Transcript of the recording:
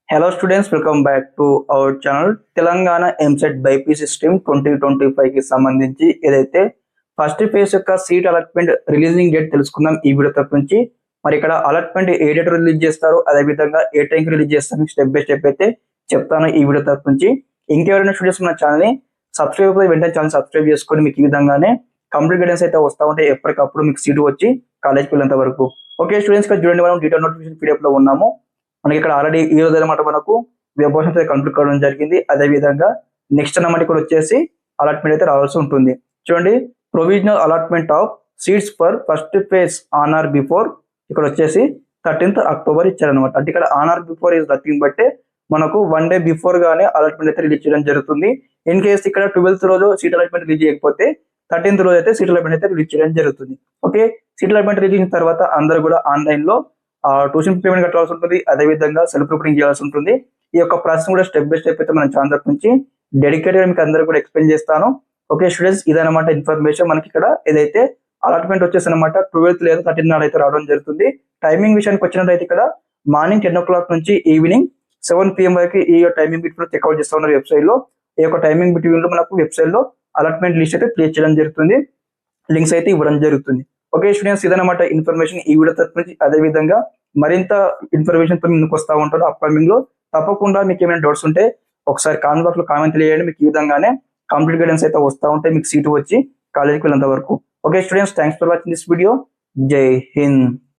Hello students, welcome back to our channel. Telangana EAMCET BiPC stream 2025 కి సంబంధించి ఏదైతే ఫస్ట్ ఫేజ్ యొక్క సీట్ అలాట్మెంట్ రిలీజింగ్ డేట్ తెలుసుకుందాం ఈ వీడియో తరపు నుంచి. మరి ఇక్కడ అలాట్మెంట్ ఏ డేట్ రిలీజ్ చేస్తారో అదే విధంగా ఏ టైంకి రిలీజ్ చేస్తారో స్టెప్ బై స్టెప్ అయితే చెప్తాను ఈ వీడియో తరపు నుంచి. ఇంకెవరైనా స్టూడెంట్స్ మన ఛానల్ ని సబ్స్క్రైబ్ అయితే వెంటనే ఛానల్ సబ్స్క్రైబ్ చేసుకొని మీకు ఈ విధంగానే కంప్లీట్ గైడెన్స్ అయితే వస్తూ ఉంటాయి ఎప్పటికప్పుడు మీకు సీటు వచ్చి కాలేజ్కి వెళ్ళేంత వరకు. ఓకే స్టూడెంట్స్ గా చూడండి, మనం డీటెయిల్ నోటిఫికేషన్ పీడిఎఫ్ లో ఉన్నాము. మనకి ఇక్కడ ఆల్రెడీ ఈ రోజు అనమాట మనకు వెబ్ ఆప్షన్ అయితే కంప్లీట్ కావడం జరిగింది. అదే విధంగా నెక్స్ట్ అన్నమాట ఇక్కడ వచ్చేసి అలాట్మెంట్ అయితే రావాల్సి ఉంటుంది. చూడండి, provisional allotment of seats for first phase on are before ఇక్కడ వచ్చేసి 13th October ఇచ్చారనమాట. అంటే ఇక్కడ on are before is nothing బట్టే మనకు 1 day బిఫోర్ గానే అలాట్మెంట్ అయితే రిలీజ్ చేయడం జరుగుతుంది. ఇన్ కేస్ ఇక్కడ 12th రోజు సీట్ అలాట్మెంట్ రిలీజ్ చేయకపోతే 13th రోజు అయితే సీట్ అలాట్మెంట్ అయితే రిలీజ్ చేయడం జరుగుతుంది. ఓకే, సీట్ అలాట్మెంట్ రిలీజ్ చేసిన తర్వాత అందరూ కూడా ఆన్లైన్ లో ట్యూషన్ పేమెంట్ కట్టాల్సి ఉంటుంది. అదే విధంగా సెల్ఫ్ రిపోర్టింగ్ చేయాల్సి ఉంటుంది. ఈ యొక్క ప్రాసెస్ కూడా స్టెప్ బై స్టెప్ అయితే మన ఛానల్ తరపు నుంచి డెడికేటెడ్ మీకు అందరూ కూడా ఎక్స్ప్లెయిన్ చేస్తాను. ఓకే స్టూడెంట్స్, ఇదనమాట ఇన్ఫర్మేషన్. మనకి ఇక్కడ ఏదైతే అలాట్మెంట్ వచ్చేసి అనమాట 12th లేదా 13th నాడు అయితే రావడం జరుగుతుంది. టైమింగ్ విషయానికి వచ్చినట్లయితే ఇక్కడ మార్నింగ్ 10 o'clock నుంచి ఈవినింగ్ 7 PM వరకు ఈ టైమింగ్ బిట్వీన్ చెక్అవుట్ చేస్తా ఉన్నారు వెబ్సైట్ లో. ఈ యొక్క టైమింగ్ బిట్వీన్ లో మనకు వెబ్సైట్ లో అలాట్మెంట్ లిస్ట్ అయితే క్రియేట్ చేయడం జరుగుతుంది, లింక్స్ అయితే ఇవ్వడం జరుగుతుంది. ఓకే స్టూడెంట్స్, ఇదనమాట ఇన్ఫర్మేషన్ ఈ వీడియో తరపు నుంచి. అదే విధంగా మరింత ఇన్ఫర్మేషన్ తో మీకు వస్తూ ఉంటాను అప్కమింగ్ లో. తప్పకుండా మీకు ఏమైనా డౌట్స్ ఉంటే ఒకసారి కామెంట్ బాక్స్ లో కామెంట్ తెలియజేయండి. మీకు ఈ విధంగానే కంప్లీట్ గైడెన్స్ అయితే వస్తూ ఉంటాయి మీకు సీటు వచ్చి కాలేజీకి వెళ్ళేంత వరకు. Okay students, thanks for watching this video. జై హింద్.